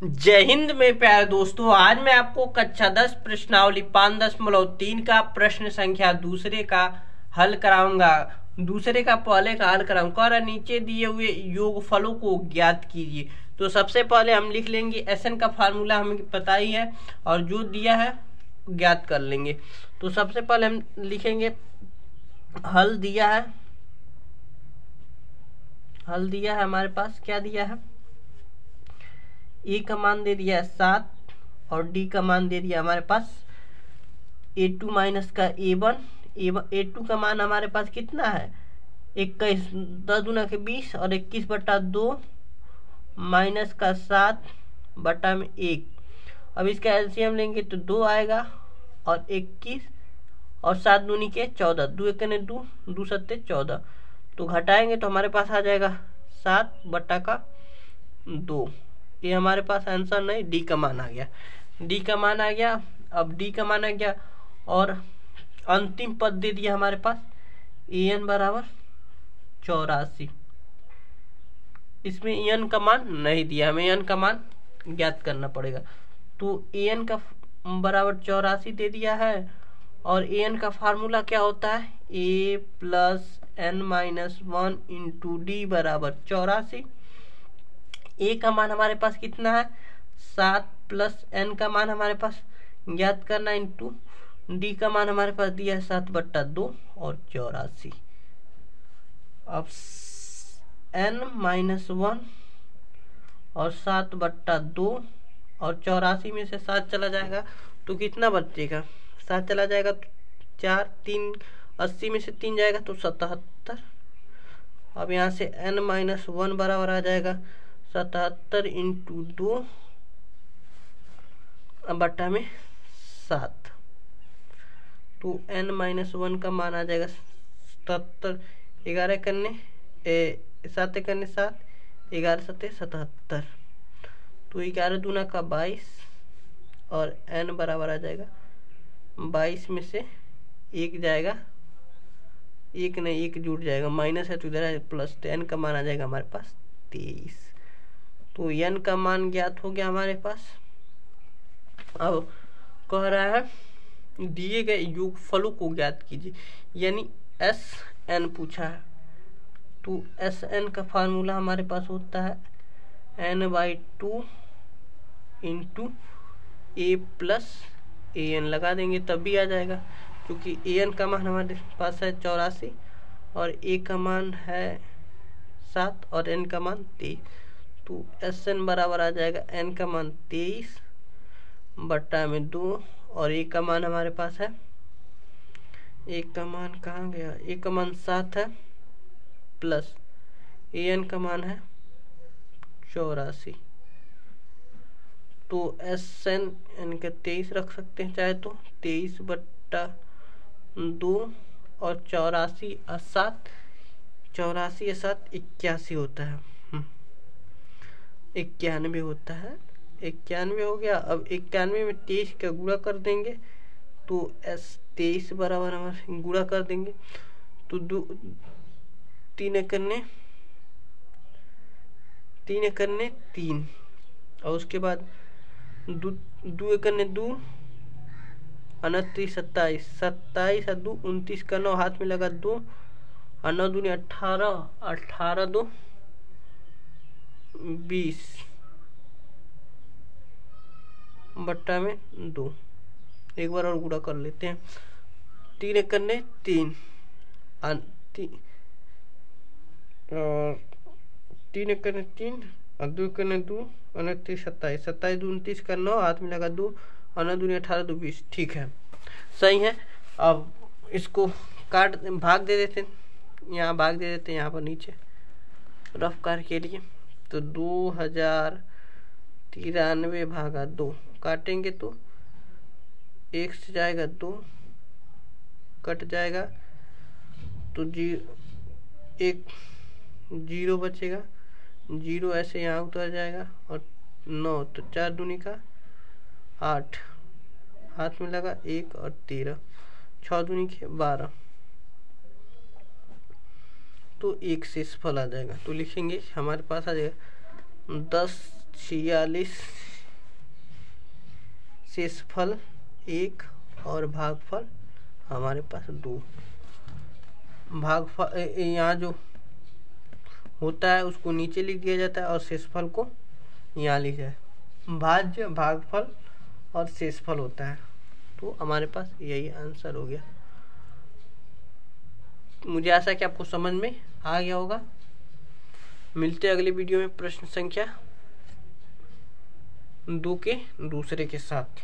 जय हिंद मेरे प्यारे दोस्तों। आज मैं आपको कक्षा 10 प्रश्नावली 5.3 का प्रश्न संख्या दूसरे का हल कराऊंगा। दूसरे का पहले का हल कराऊंगा और नीचे दिए हुए योगफलों को ज्ञात कीजिए। तो सबसे पहले हम लिख लेंगे एसएन का फार्मूला हमें पता ही है और जो दिया है ज्ञात कर लेंगे। तो सबसे पहले हम लिखेंगे हल दिया है। हल दिया है हमारे पास, क्या दिया है? ए का मान दे दिया है 7 और डी का मान दे दिया हमारे पास A2 माइनस का A1। A2 का मान हमारे पास कितना है? 21, 10 दूना के 20 और 21/2 माइनस का 7/1। अब इसका एलसीएम लेंगे तो 2 आएगा और 21 और 7 दूनी के 14, 2 एकने 2, 2 सत्ते 14। तो घटाएंगे तो हमारे पास आ जाएगा 7/2। ये हमारे पास आंसर नहीं, डी का मान आ गया। डी का मान आ गया। अब डी का मान आ गया और अंतिम पद दे दिया हमारे पास एन बराबर 84। इसमें एन का मान नहीं दिया, हमें एन का मान ज्ञात करना पड़ेगा। तो एन का बराबर 84 दे दिया है और एन का फार्मूला क्या होता है? A plus n minus 1 into d बराबर 84। ए का मान हमारे पास कितना है? 7 प्लस एन का मान हमारे पास ज्ञात करना इंटू डी का मान हमारे पास दिया है 7/2 और 84। अब एन माइनस 1 और 7/2 और 84 में से 7 चला जाएगा तो कितना बचेगा? 7 चला जाएगा तो 4, 3 80 में से 3 जाएगा तो 77। अब यहाँ से एन माइनस 1 बराबर आ जाएगा 77 इंटू 2 बट्टा में 7। तो एन माइनस 1 का मान आ जाएगा 77। 11 करने 7 करने 7, 11 7 77। तो 11 दूना का 22 और एन बराबर आ जाएगा 22 में से 1 जाएगा, 1 नहीं 1 जुड़ जाएगा, माइनस है तो इधर है प्लस, तो एन का मान आ जाएगा हमारे पास 23। तो एन का मान ज्ञात हो गया हमारे पास। अब कह रहा है दिए गए योगफलों को ज्ञात कीजिए, यानी एस एन पूछा है। तो एस एन का फार्मूला हमारे पास होता है n/2 into A plus A N लगा देंगे तब भी आ जाएगा, क्योंकि ए एन का मान हमारे पास है 84 और ए का मान है 7 और एन का मान 23। तो एस एन बराबर आ जाएगा एन का मान 23/2 और ए का मान हमारे पास है, ए का मान कहाँ गया? ए का मान 7 है प्लस ए एन का मान है 84। तो एस एन एन के 23 रख सकते हैं चाहे तो, 23/2 और 84 और 7, 84 या 7 81 होता है, 91 होता है, 91 हो गया। अब 91 में 23 का गुणा कर देंगे तो एस 23 बराबर हमारे गुणा कर देंगे तो 3 करने 3 और उसके बाद 2 करने 2 29 27, 27 और 2 29 का 9 हाथ में लगा 2 और 9 दूनी 18, 18 2 20 बट्टा में 2। एक बार और गुणा कर लेते हैं। 3 करने 3 और 3 करने 3 और 2 करने 2 29 27, 27 2 29 का 9 हाथ में लगा 2 और 9 दूनी 18 2 20। ठीक है, सही है। अब इसको काट भाग दे देते हैं, यहाँ भाग दे देते हैं, यहाँ पर नीचे रफ कार के लिए। तो 2093/2 काटेंगे तो 1 से जाएगा 2 कट जाएगा तो 1 0 बचेगा, 0 ऐसे यहाँ उतर जाएगा और 9 तो 4 दूनी का 8 हाथ में लगा 1 और 13, 6 दूनी के 12। तो एक शेषफल आ जाएगा। तो लिखेंगे हमारे पास आ जाएगा 10 46 शेषफल 1 और भागफल हमारे पास 2। भागफल यहाँ जो होता है उसको नीचे लिख दिया जाता है और शेषफल को यहाँ लिखा है। भाज्य भागफल और शेषफल होता है। तो हमारे पास यही आंसर हो गया। मुझे आशा है कि आपको समझ में आ गया होगा। मिलते हैं अगले वीडियो में प्रश्न संख्या 2 के दूसरे के साथ।